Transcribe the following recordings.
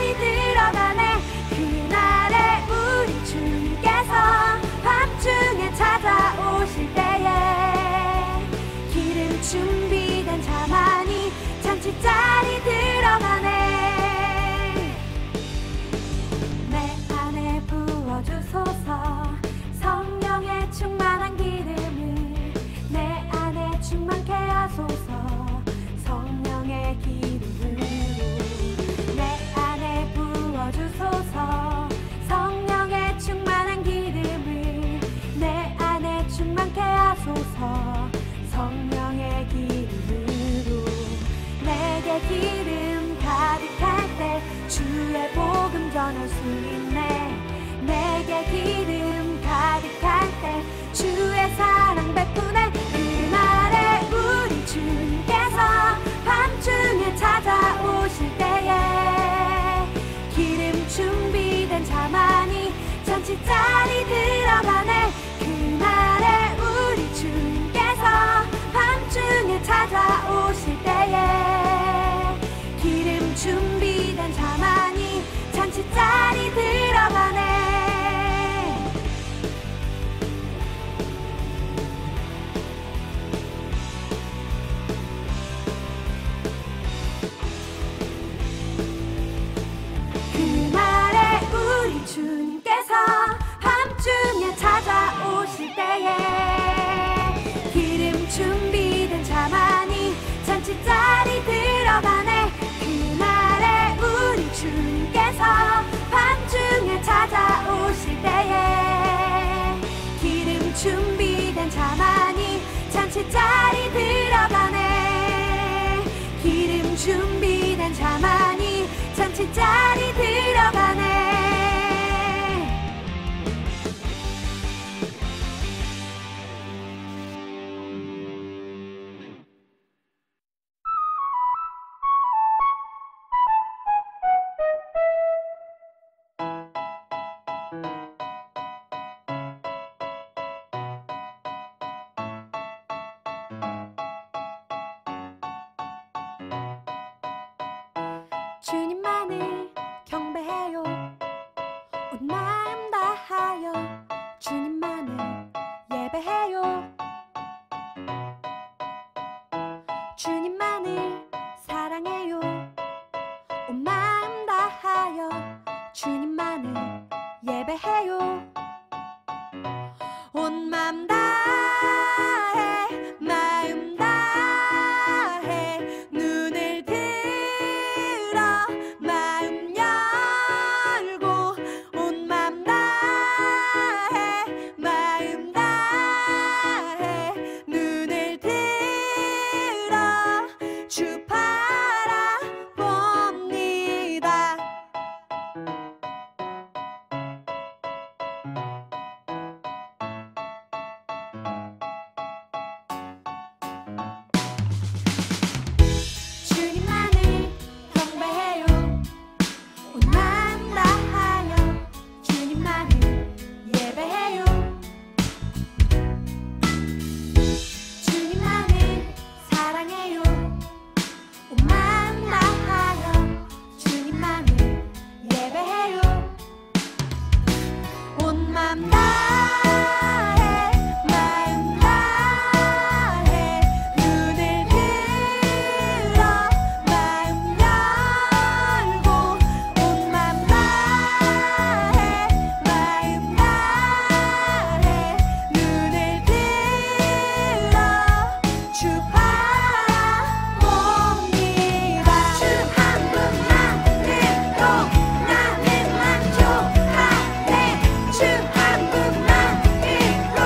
짝이 들어가네. 그날에 우리 주님께서 밤중에 찾아오실 때에 기름 준비된 자만이 잔치자리 들어가네. 내 안에 부어주소서 성령의 충만한 기름을 내 안에 충만케 하소서. 성령의 기름으로 내 안에 부어주소서. 성령의 충만한 기름을 내 안에 충만케 하소서. 성령의 기름으로 내게 기름 가득할 때 주의 복음 전할 수 있네. 내게 기름 가득할 때 주의 사랑 베푸네. 그날에 우리 주님께서 밤중에 찾아오실 때에 기름 준비된 자만이 잔치자리 들어가네. 그날에 우리 주님께서 밤중에 찾아오실 때에 기름 준비된 자만이 잔치자리 들어가네. 그날에 우리 주님께서 밤중에 찾아오실 때에 기름 준비된 자만이 잔치자리 들어가네. 그날에 우리 주님께서 밤중에 찾아오실 때에 기름 준비된 자만이 잔치자리 들어가네. 기름 준비된 자만이 잔치자리 들어가네. 주님만을 경배해요. 온 마음 다하여 주님만을 예배해요. 주님만을 사랑해요. 온 마음 다하여 주님만을 예배해요. 온 마음 다해 마음 다해 눈을 들어 마음 열고 온 마음 다해 마음 다해 눈을 들어 주 바라봅니다. 주님만을 경배해요. 온 마음 다하여 주님만을 예배해요. 주님만을 사랑해요. 온 마음 다하여 주님만을 예배해요. 온 마음 다해 마음 다해 눈을 들어 마음 열고 온 마음 다해 마음 다해 눈을 들어 주 바라봅니다. 주 한 분만으로 나는 만족하네. 주 한 분만으로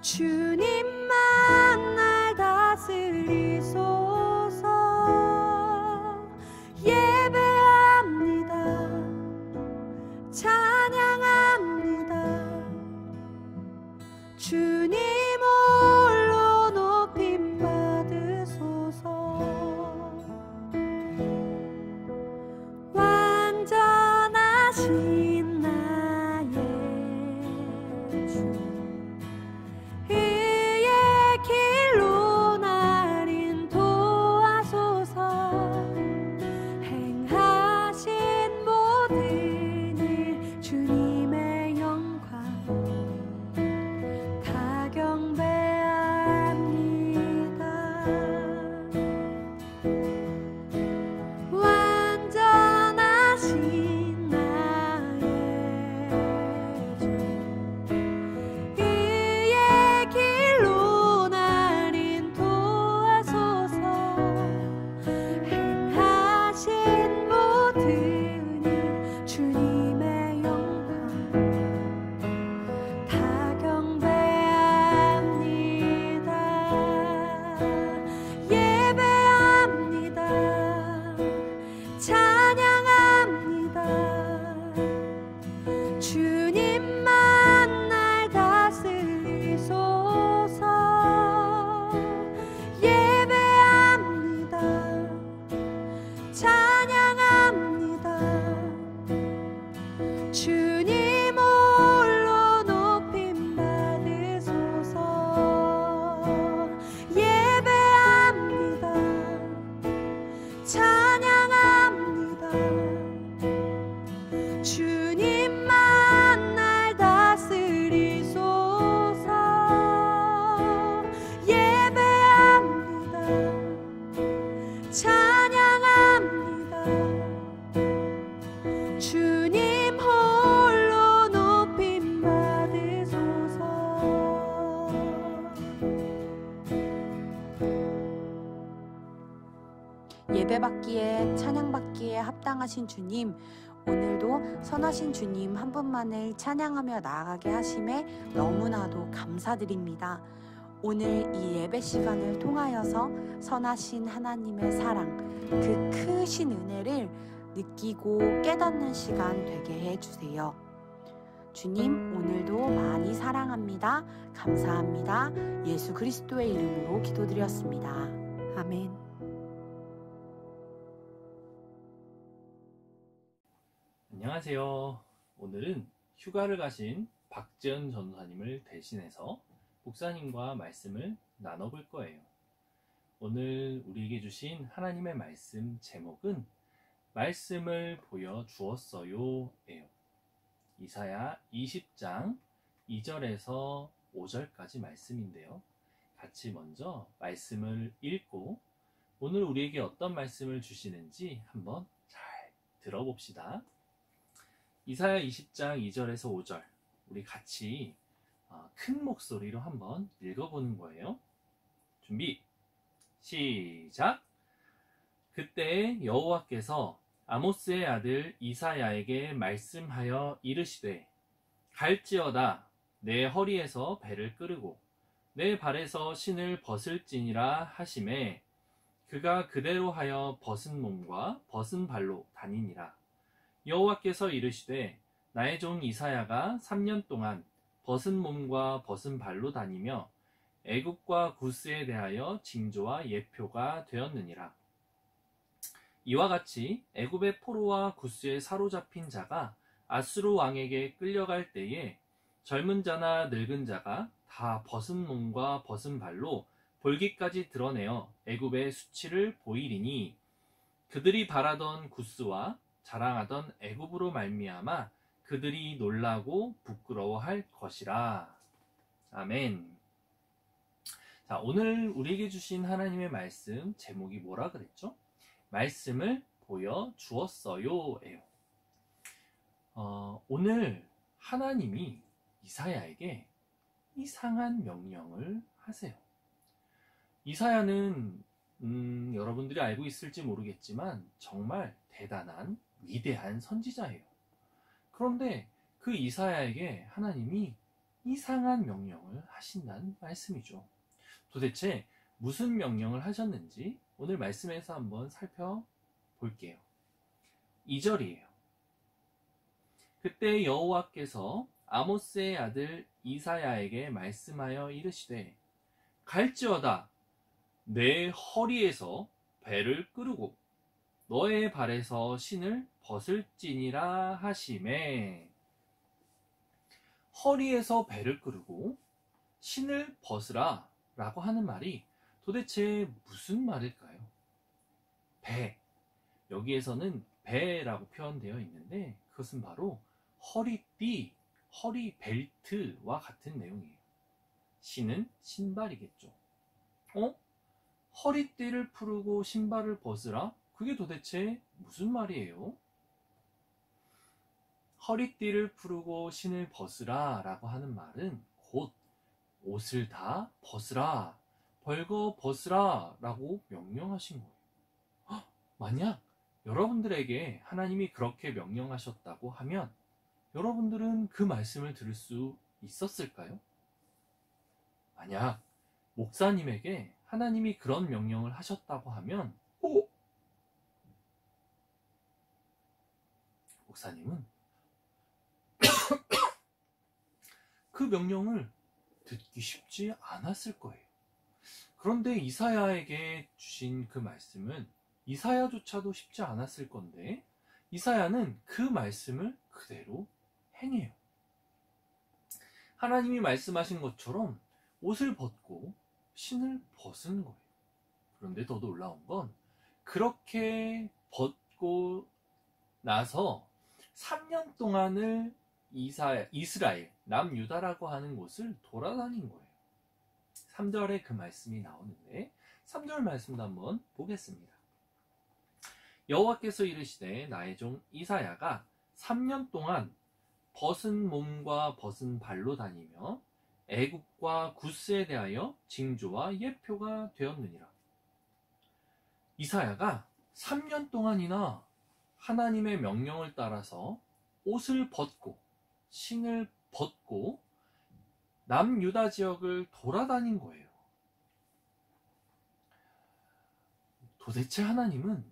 주님만 날 다스리소서. 예배합니다. 찬양합니다. 주님 홀로 높임 받으소서. 완전하신 나의 주, 의의 길로 날 인도하소서. 행하신 모든 일 주님의 영광 다 경배합니다. 완전하신 나의 주, 의의 길로 날 인도하소서. 행하신 모든 일 주님의 영광 다 경배합니다. 예배합니다. 찬양합니다. 주님만 날 다스리소서. 예배합니다. 찬양합니다. 주님 홀로 높임 받으소서. 예배합니다. 찬양합니다. 주님만 날 다스리소서. 예배합니다. 찬양합니다. 주님 홀로 높임 받으소서. 예배받기에 찬양받기에 합당하신 주님, 오늘도 선하신 주님 한 분만을 찬양하며 나아가게 하심에 너무나도 감사드립니다. 오늘 이 예배 시간을 통하여서 선하신 하나님의 사랑, 그 크신 은혜를 느끼고 깨닫는 시간 되게 해주세요. 주님, 오늘도 많이 사랑합니다. 감사합니다. 예수 그리스도의 이름으로 기도드렸습니다. 아멘. 안녕하세요. 오늘은 휴가를 가신 박재현 전도사님을 대신해서 목사님과 말씀을 나눠볼 거예요. 오늘 우리에게 주신 하나님의 말씀 제목은 말씀을 보여주었어요 예요. 이사야 20장 2절에서 5절까지 말씀인데요. 같이 먼저 말씀을 읽고 오늘 우리에게 어떤 말씀을 주시는지 한번 잘 들어봅시다. 이사야 20장 2절에서 5절 우리 같이 큰 목소리로 한번 읽어보는 거예요. 준비 시작. 그때 여호와께서 아모스의 아들 이사야에게 말씀하여 이르시되 갈지어다 내 허리에서 배를 끄르고 내 발에서 신을 벗을지니라 하시매 그가 그대로 하여 벗은 몸과 벗은 발로 다니니라. 여호와께서 이르시되 나의 종 이사야가 3년 동안 벗은 몸과 벗은 발로 다니며 애굽과 구스에 대하여 징조와 예표가 되었느니라. 이와 같이 애굽의 포로와 구스에 사로잡힌 자가 아수르 왕에게 끌려갈 때에 젊은 자나 늙은 자가 다 벗은 몸과 벗은 발로 볼기까지 드러내어 애굽의 수치를 보이리니 그들이 바라던 구스와 자랑하던 애굽으로 말미암아 그들이 놀라고 부끄러워할 것이라. 아멘. 자, 오늘 우리에게 주신 하나님의 말씀 제목이 뭐라 그랬죠? 말씀을 보여주었어요 예요. 오늘 하나님이 이사야에게 이상한 명령을 하세요. 이사야는 여러분들이 알고 있을지 모르겠지만 정말 대단한 위대한 선지자예요. 그런데 그 이사야에게 하나님이 이상한 명령을 하신다는 말씀이죠. 도대체 무슨 명령을 하셨는지 오늘 말씀에서 한번 살펴볼게요. 2절이에요. 그때 여호와께서 아모스의 아들 이사야에게 말씀하여 이르시되 갈지어다 내 허리에서 배를 끄르고 너의 발에서 신을 벗을지니라 하시매. 허리에서 배를 끄르고 신을 벗으라 라고 하는 말이 도대체 무슨 말일까요? 배. 여기에서는 배라고 표현되어 있는데 그것은 바로 허리띠, 허리 벨트와 같은 내용이에요. 신은 신발이겠죠. 허리띠를 풀고 신발을 벗으라? 그게 도대체 무슨 말이에요? 허리띠를 풀고 신을 벗으라 라고 하는 말은 곧 옷을 다 벗으라, 벌거 벗으라 라고 명령하신 거예요. 만약 여러분들에게 하나님이 그렇게 명령하셨다고 하면 여러분들은 그 말씀을 들을 수 있었을까요? 만약 목사님에게 하나님이 그런 명령을 하셨다고 하면 목사님은 그 명령을 듣기 쉽지 않았을 거예요. 그런데 이사야에게 주신 그 말씀은 이사야조차도 쉽지 않았을 건데 이사야는 그 말씀을 그대로 행해요. 하나님이 말씀하신 것처럼 옷을 벗고 신을 벗은 거예요. 그런데 더 놀라운 건 그렇게 벗고 나서 3년 동안을 이스라엘, 남유다라고 하는 곳을 돌아다닌 거예요. 3절에 그 말씀이 나오는데 3절 말씀도 한번 보겠습니다. 여호와께서 이르시되 나의 종 이사야가 3년 동안 벗은 몸과 벗은 발로 다니며 애굽과 구스에 대하여 징조와 예표가 되었느니라. 이사야가 3년 동안이나 하나님의 명령을 따라서 옷을 벗고 신을 벗고 남유다 지역을 돌아다닌 거예요. 도대체 하나님은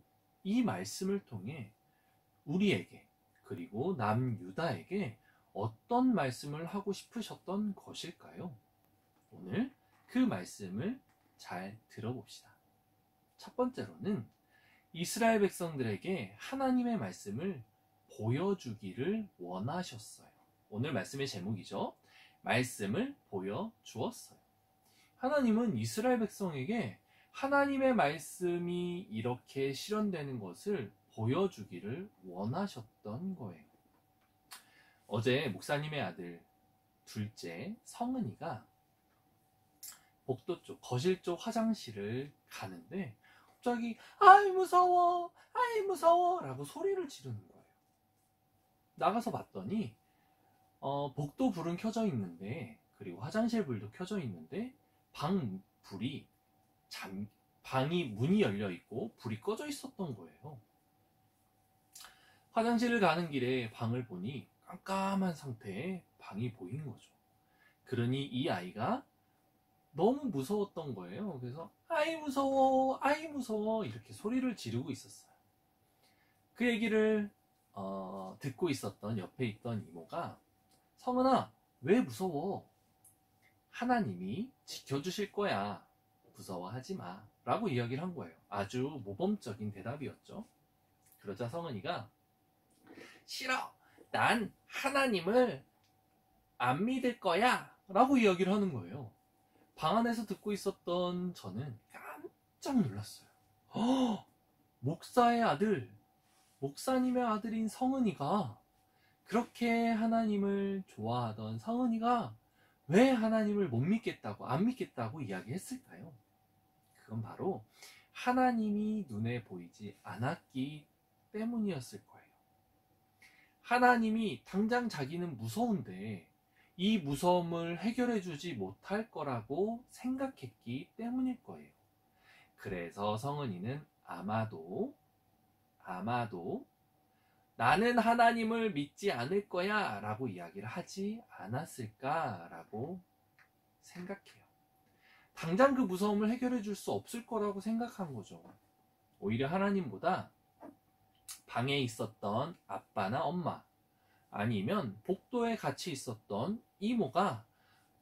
이 말씀을 통해 우리에게 그리고 남유다에게 어떤 말씀을 하고 싶으셨던 것일까요? 오늘 그 말씀을 잘 들어봅시다. 첫 번째로는 이스라엘 백성들에게 하나님의 말씀을 보여주기를 원하셨어요. 오늘 말씀의 제목이죠. 말씀을 보여주었어요. 하나님은 이스라엘 백성에게 하나님의 말씀이 이렇게 실현되는 것을 보여주기를 원하셨던 거예요. 어제 목사님의 아들 둘째 성은이가 복도 쪽, 거실 쪽 화장실을 가는데 갑자기 아이 무서워, 아이 무서워 라고 소리를 지르는 거예요. 나가서 봤더니 복도 불은 켜져 있는데 그리고 화장실 불도 켜져 있는데 방이 문이 열려 있고 불이 꺼져 있었던 거예요. 화장실을 가는 길에 방을 보니 깜깜한 상태의 방이 보이는 거죠. 그러니 이 아이가 너무 무서웠던 거예요. 그래서 아이 무서워, 아이 무서워 이렇게 소리를 지르고 있었어요. 그 얘기를 듣고 있었던 옆에 있던 이모가 성은아 왜 무서워? 하나님이 지켜주실 거야. 무서워하지 마 라고 이야기를 한 거예요. 아주 모범적인 대답이었죠. 그러자 성은이가 싫어, 난 하나님을 안 믿을 거야 라고 이야기를 하는 거예요. 방 안에서 듣고 있었던 저는 깜짝 놀랐어요. 목사의 아들, 목사님의 아들인 성은이가, 그렇게 하나님을 좋아하던 성은이가 왜 하나님을 못 믿겠다고, 안 믿겠다고 이야기했을까요? 그건 바로 하나님이 눈에 보이지 않았기 때문이었을 거예요. 하나님이 당장 자기는 무서운데 이 무서움을 해결해 주지 못할 거라고 생각했기 때문일 거예요. 그래서 성은이는 아마도 나는 하나님을 믿지 않을 거야 라고 이야기를 하지 않았을까라고 생각해요. 당장 그 무서움을 해결해 줄 수 없을 거라고 생각한 거죠. 오히려 하나님보다 방에 있었던 아빠나 엄마, 아니면 복도에 같이 있었던 이모가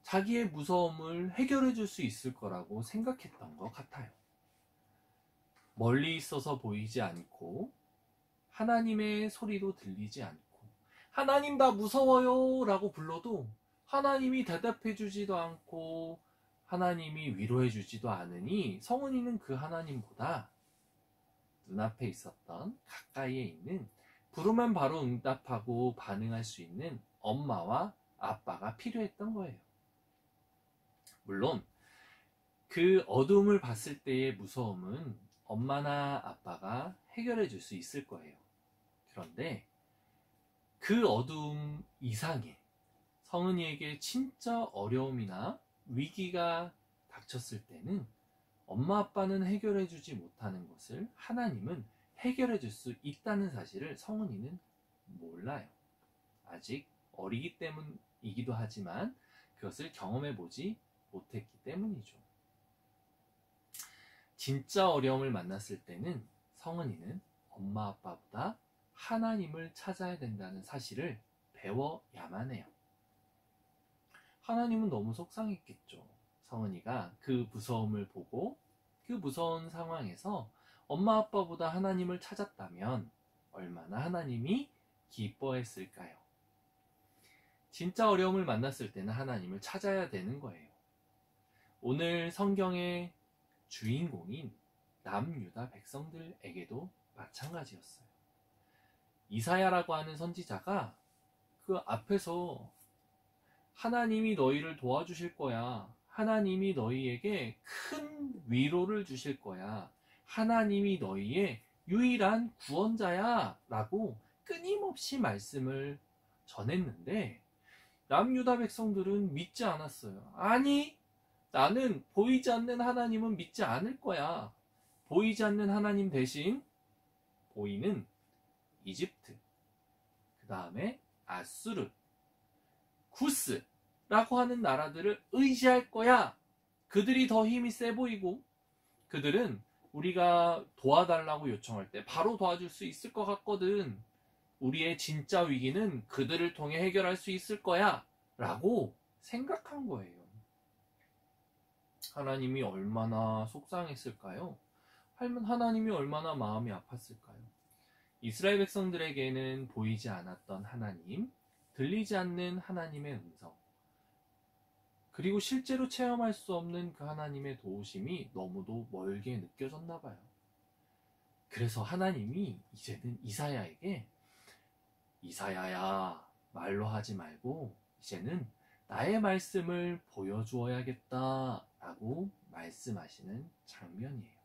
자기의 무서움을 해결해 줄 수 있을 거라고 생각했던 것 같아요. 멀리 있어서 보이지 않고 하나님의 소리도 들리지 않고 하나님 나 무서워요 라고 불러도 하나님이 대답해 주지도 않고 하나님이 위로해 주지도 않으니 성은이는 그 하나님보다 눈앞에 있었던 가까이에 있는 부르면 바로 응답하고 반응할 수 있는 엄마와 아빠가 필요했던 거예요. 물론 그 어둠을 봤을 때의 무서움은 엄마나 아빠가 해결해 줄 수 있을 거예요. 그런데 그 어둠 이상의 성은이에게 진짜 어려움이나 위기가 닥쳤을 때는 엄마 아빠는 해결해 주지 못하는 것을 하나님은 해결해 줄 수 있다는 사실을 성은이는 몰라요. 아직 어리기 때문이기도 하지만 그것을 경험해 보지 못했기 때문이죠. 진짜 어려움을 만났을 때는 성은이는 엄마 아빠보다 하나님을 찾아야 된다는 사실을 배워야만 해요. 하나님은 너무 속상했겠죠. 성은이가 그 무서움을 보고 그 무서운 상황에서 엄마 아빠보다 하나님을 찾았다면 얼마나 하나님이 기뻐했을까요? 진짜 어려움을 만났을 때는 하나님을 찾아야 되는 거예요. 오늘 성경의 주인공인 남유다 백성들에게도 마찬가지였어요. 이사야라고 하는 선지자가 그 앞에서 하나님이 너희를 도와주실 거야. 하나님이 너희에게 큰 위로를 주실 거야. 하나님이 너희의 유일한 구원자야 라고 끊임없이 말씀을 전했는데 남유다 백성들은 믿지 않았어요. 아니, 나는 보이지 않는 하나님은 믿지 않을 거야. 보이지 않는 하나님 대신 보이는 이집트, 그 다음에 아수르, 구스라고 하는 나라들을 의지할 거야. 그들이 더 힘이 세 보이고 그들은 우리가 도와달라고 요청할 때 바로 도와줄 수 있을 것 같거든. 우리의 진짜 위기는 그들을 통해 해결할 수 있을 거야 라고 생각한 거예요. 하나님이 얼마나 속상했을까요? 하나님이 얼마나 마음이 아팠을까요? 이스라엘 백성들에게는 보이지 않았던 하나님, 들리지 않는 하나님의 음성, 그리고 실제로 체험할 수 없는 그 하나님의 도우심이 너무도 멀게 느껴졌나 봐요. 그래서 하나님이 이제는 이사야에게 이사야야, 말로 하지 말고 이제는 나의 말씀을 보여주어야겠다 라고 말씀하시는 장면이에요.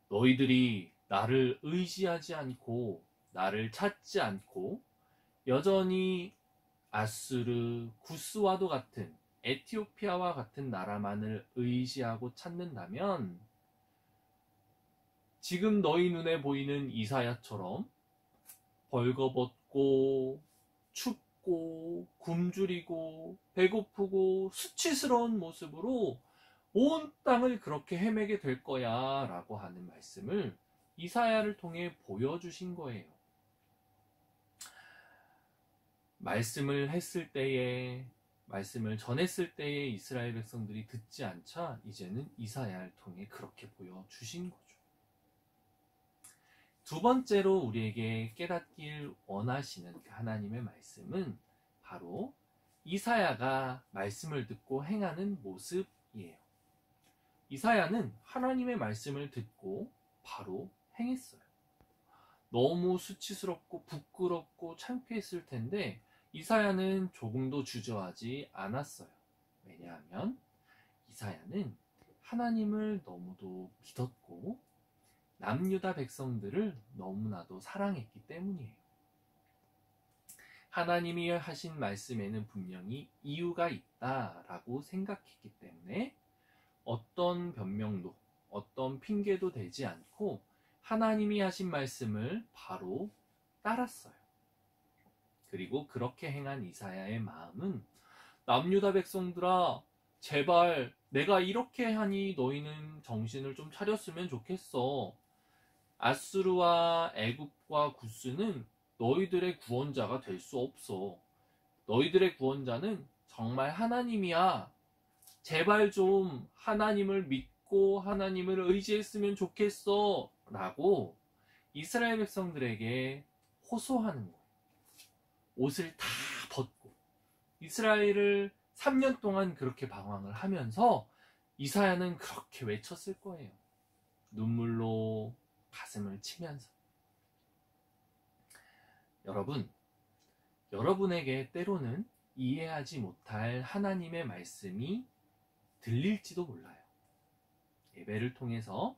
너희들이 나를 의지하지 않고 나를 찾지 않고 여전히 아수르, 구스와도 같은 에티오피아와 같은 나라만을 의지하고 찾는다면 지금 너희 눈에 보이는 이사야처럼 벌거벗고 춥고 굶주리고 배고프고 수치스러운 모습으로 온 땅을 그렇게 헤매게 될 거야 라고 하는 말씀을 이사야를 통해 보여주신 거예요. 말씀을 전했을 때에 이스라엘 백성들이 듣지 않자 이제는 이사야를 통해 그렇게 보여주신 거죠. 두 번째로 우리에게 깨닫길 원하시는 그 하나님의 말씀은 바로 이사야가 말씀을 듣고 행하는 모습이에요. 이사야는 하나님의 말씀을 듣고 바로 행했어요. 너무 수치스럽고 부끄럽고 창피했을 텐데 이사야는 조금도 주저하지 않았어요. 왜냐하면 이사야는 하나님을 너무도 믿었고 남유다 백성들을 너무나도 사랑했기 때문이에요. 하나님이 하신 말씀에는 분명히 이유가 있다라고 생각했기 때문에 어떤 변명도, 어떤 핑계도 되지 않고 하나님이 하신 말씀을 바로 따랐어요. 그리고 그렇게 행한 이사야의 마음은 남유다 백성들아, 제발 내가 이렇게 하니 너희는 정신을 좀 차렸으면 좋겠어. 아수르와 애굽과 구스는 너희들의 구원자가 될 수 없어. 너희들의 구원자는 정말 하나님이야. 제발 좀 하나님을 믿고 하나님을 의지했으면 좋겠어. 라고 이스라엘 백성들에게 호소하는 거예요. 옷을 다 벗고 이스라엘을 3년 동안 그렇게 방황을 하면서 이사야는 그렇게 외쳤을 거예요. 눈물로 가슴을 치면서. 여러분, 여러분에게 때로는 이해하지 못할 하나님의 말씀이 들릴지도 몰라요. 예배를 통해서,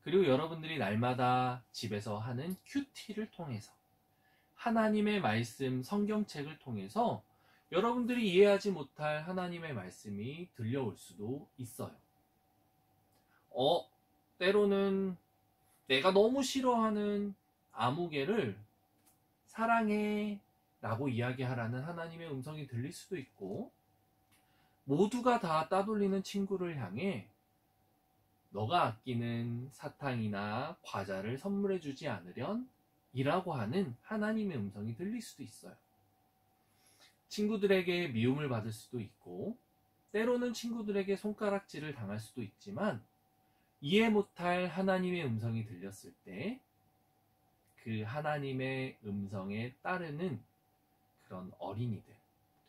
그리고 여러분들이 날마다 집에서 하는 큐티를 통해서, 하나님의 말씀 성경책을 통해서 여러분들이 이해하지 못할 하나님의 말씀이 들려올 수도 있어요. 때로는 내가 너무 싫어하는 아무개를 사랑해 라고 이야기하라는 하나님의 음성이 들릴 수도 있고, 모두가 다 따돌리는 친구를 향해 너가 아끼는 사탕이나 과자를 선물해 주지 않으련 이라고 하는 하나님의 음성이 들릴 수도 있어요. 친구들에게 미움을 받을 수도 있고, 때로는 친구들에게 손가락질을 당할 수도 있지만, 이해 못할 하나님의 음성이 들렸을 때 그 하나님의 음성에 따르는 그런 어린이들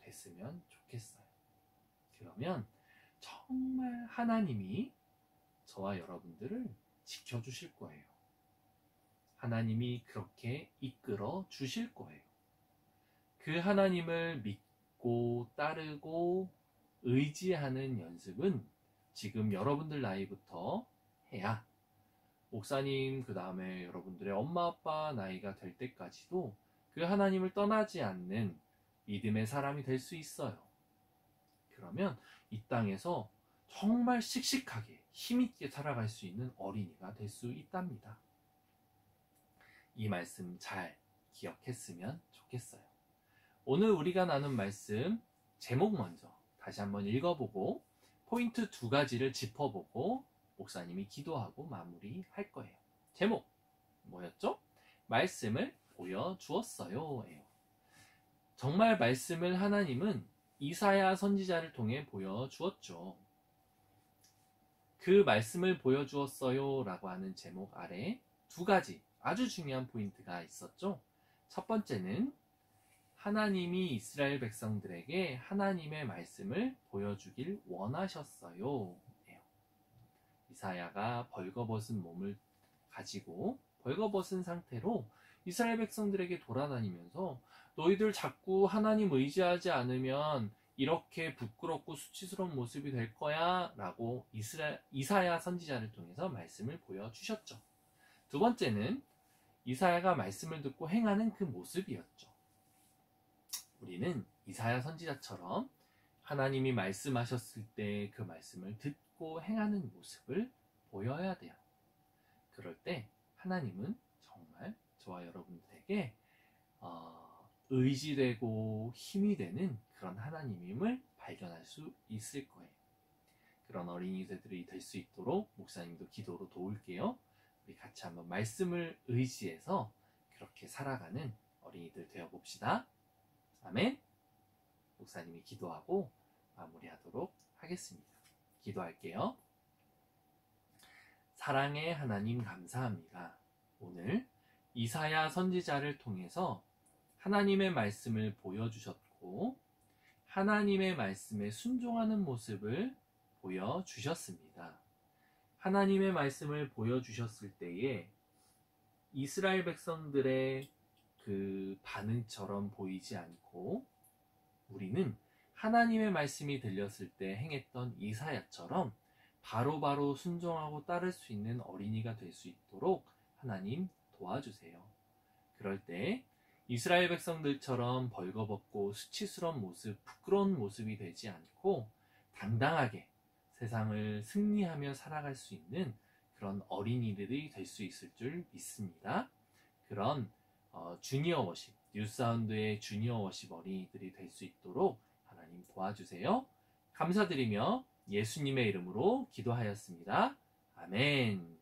됐으면 좋겠어요. 그러면 정말 하나님이 저와 여러분들을 지켜주실 거예요. 하나님이 그렇게 이끌어 주실 거예요. 그 하나님을 믿고 따르고 의지하는 연습은 지금 여러분들 나이부터 해야 목사님, 그 다음에 여러분들의 엄마 아빠 나이가 될 때까지도 그 하나님을 떠나지 않는 믿음의 사람이 될 수 있어요. 그러면 이 땅에서 정말 씩씩하게 힘있게 살아갈 수 있는 어린이가 될 수 있답니다. 이 말씀 잘 기억했으면 좋겠어요. 오늘 우리가 나눈 말씀 제목 먼저 다시 한번 읽어보고 포인트 2가지를 짚어보고 목사님이 기도하고 마무리할 거예요. 제목 뭐였죠? 말씀을 보여주었어요. 정말 말씀을 하나님은 이사야 선지자를 통해 보여주었죠. 그 말씀을 보여주었어요 라고 하는 제목 아래 2가지 아주 중요한 포인트가 있었죠. 첫 번째는 하나님이 이스라엘 백성들에게 하나님의 말씀을 보여주길 원하셨어요. 이사야가 벌거벗은 몸을 가지고 벌거벗은 상태로 이스라엘 백성들에게 돌아다니면서 너희들 자꾸 하나님 의지하지 않으면 이렇게 부끄럽고 수치스러운 모습이 될 거야 라고 이사야 선지자를 통해서 말씀을 보여주셨죠. 두 번째는 이사야가 말씀을 듣고 행하는 그 모습이었죠. 우리는 이사야 선지자처럼 하나님이 말씀하셨을 때 그 말씀을 듣고 행하는 모습을 보여야 돼요. 그럴 때 하나님은 정말 저와 여러분들에게 의지되고 힘이 되는 그런 하나님임을 발견할 수 있을 거예요. 그런 어린이들이 될 수 있도록 목사님도 기도로 도울게요. 우리 같이 한번 말씀을 의지해서 그렇게 살아가는 어린이들 되어봅시다. 아멘. 목사님이 기도하고 마무리하도록 하겠습니다. 기도할게요. 사랑의 하나님 감사합니다. 오늘 이사야 선지자를 통해서 하나님의 말씀을 보여주셨고 하나님의 말씀에 순종하는 모습을 보여주셨습니다. 하나님의 말씀을 보여주셨을 때에 이스라엘 백성들의 그 반응처럼 보이지 않고 우리는 하나님의 말씀이 들렸을 때 행했던 이사야처럼 바로바로 순종하고 따를 수 있는 어린이가 될 수 있도록 하나님 도와주세요. 그럴 때 이스라엘 백성들처럼 벌거벗고 수치스러운 모습, 부끄러운 모습이 되지 않고 당당하게 세상을 승리하며 살아갈 수 있는 그런 어린이들이 될 수 있을 줄 믿습니다. 그런 주니어 워십, 뉴사운드의 주니어 워십 어린이들이 될 수 있도록 하나님 도와주세요. 감사드리며 예수님의 이름으로 기도하였습니다. 아멘.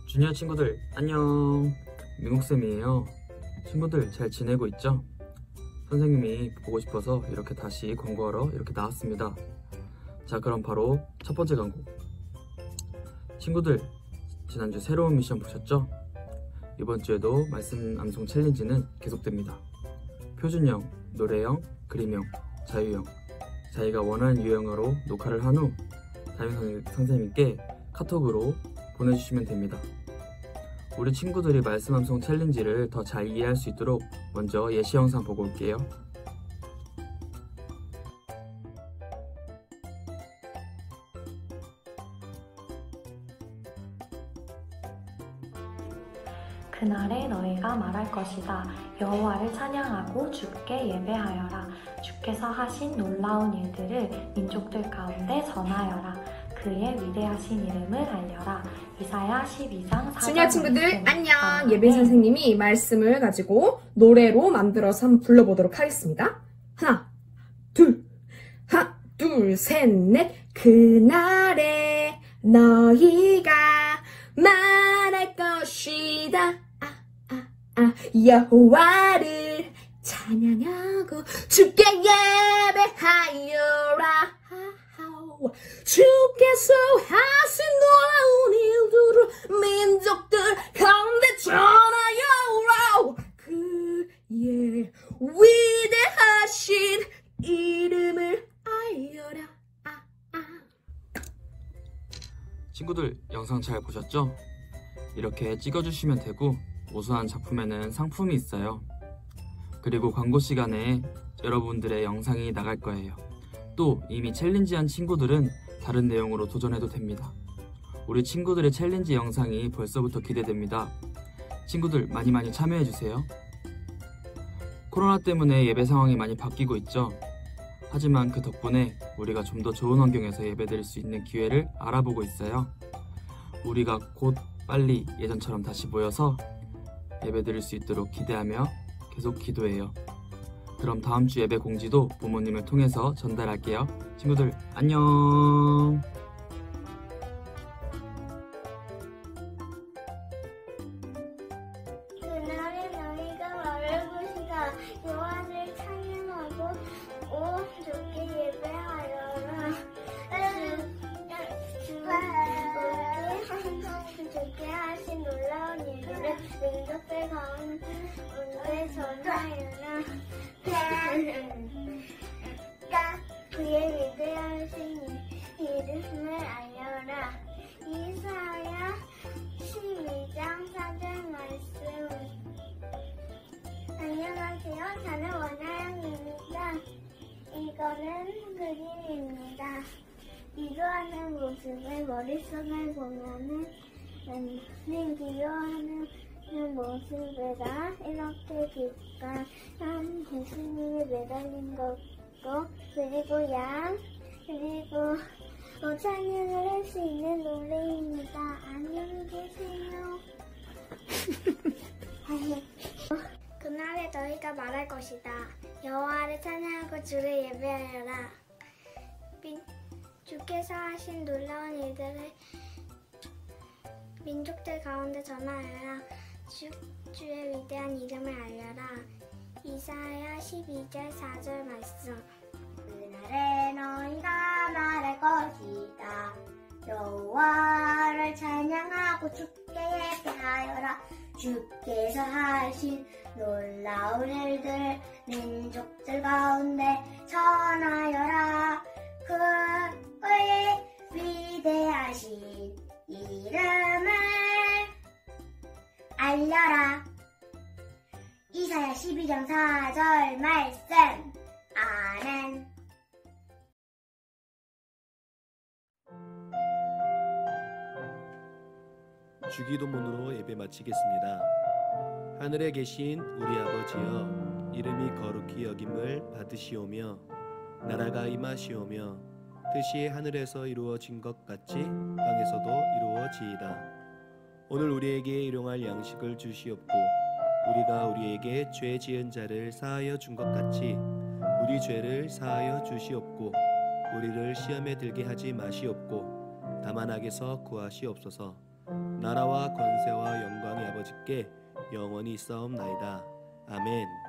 주니어 친구들 안녕, 민국쌤이에요. 친구들 잘 지내고 있죠? 선생님이 보고 싶어서 이렇게 다시 광고하러 이렇게 나왔습니다. 자, 그럼 바로 첫 번째 광고. 친구들, 지난주 새로운 미션 보셨죠? 이번 주에도 말씀 암송 챌린지는 계속됩니다. 표준형, 노래형, 그림형, 자유형, 자기가 원하는 유형으로 녹화를 한 후 담임 선생님께 카톡으로 보내주시면 됩니다. 우리 친구들이 말씀 암송 챌린지를 더 잘 이해할 수 있도록 먼저 예시 영상 보고 올게요. 그날에 너희가 말할 것이다. 여호와를 찬양하고 주께 예배하여라. 주께서 하신 놀라운 일들을 민족들 가운데 전하여라. 그의 위대하신 이름을 알려라. 이사야 12장 4절. 주니어 친구들 안녕. 예배 선생님이 말씀을 가지고 노래로 만들어서 한번 불러보도록 하겠습니다. 하나 둘 셋 넷. 그날에 너희가 말할 것이다. 여호와를 찬양하고 주께 예배하여라. 주께서 하신 놀라운 일들을 민족들 가운데 전하여라. 그의 위대하신 이름을 알려라. 친구들 영상 잘 보셨죠? 이렇게 찍어주시면 되고 우수한 작품에는 상품이 있어요. 그리고 광고 시간에 여러분들의 영상이 나갈 거예요. 또 이미 챌린지한 친구들은 다른 내용으로 도전해도 됩니다. 우리 친구들의 챌린지 영상이 벌써부터 기대됩니다. 친구들 많이 참여해주세요. 코로나 때문에 예배 상황이 많이 바뀌고 있죠. 하지만 그 덕분에 우리가 좀 더 좋은 환경에서 예배드릴 수 있는 기회를 알아보고 있어요. 우리가 곧 빨리 예전처럼 다시 모여서 예배드릴 수 있도록 기대하며 계속 기도해요. 그럼 다음 주 예배 공지도 부모님을 통해서 전달할게요. 친구들 안녕. 그날에 너희가 말할 것이다. 여호와를 찬양하고 주께 예배하여라. 주께 하신 놀라운 일들을 민족들 가운데 전하여라. 그의 위대하신 이름을 알려라. 이사야 12장 4절 말씀. 안녕하세요. 저는 원하영입니다. 이거는 그림입니다. 기도하는 모습을 머릿속에 보면은 기도하는 모습에다 이렇게 길쭉한 예수님이 매달린 거고, 그리고 양, 그리고 찬양을 할 수 있는 노래입니다. 안녕히 계세요. 그날에 너희가 말할 것이다. 여호와를 찬양하고 주를 예배하여라. 주께서 하신 놀라운 일들을 민족들 가운데 전하여라. 주의 위대한 이름을 알려라. 이사야 12절 4절 말씀. 그날에 너희가 말할 것이다. 여호와를 찬양하고 주께 예배하여라. 주께서 하신 놀라운 일들 민족들 가운데 전하여라. 그의 위대하신 이름을 알려라. 이사야 12장 4절 말씀. 아멘. 주기도문으로 예배 마치겠습니다. 하늘에 계신 우리 아버지여, 이름이 거룩히 여김을 받으시오며 나라가 임하시오며 뜻이 하늘에서 이루어진 것 같이 땅에서도 이루어지이다. 오늘 우리에게 일용할 양식을 주시옵고 우리가 우리에게 죄 지은 자를 사하여 준 것 같이 우리 죄를 사하여 주시옵고 우리를 시험에 들게 하지 마시옵고 다만 악에서 구하시옵소서. 나라와 권세와 영광이 아버지께 영원히 있사옵나이다. 아멘.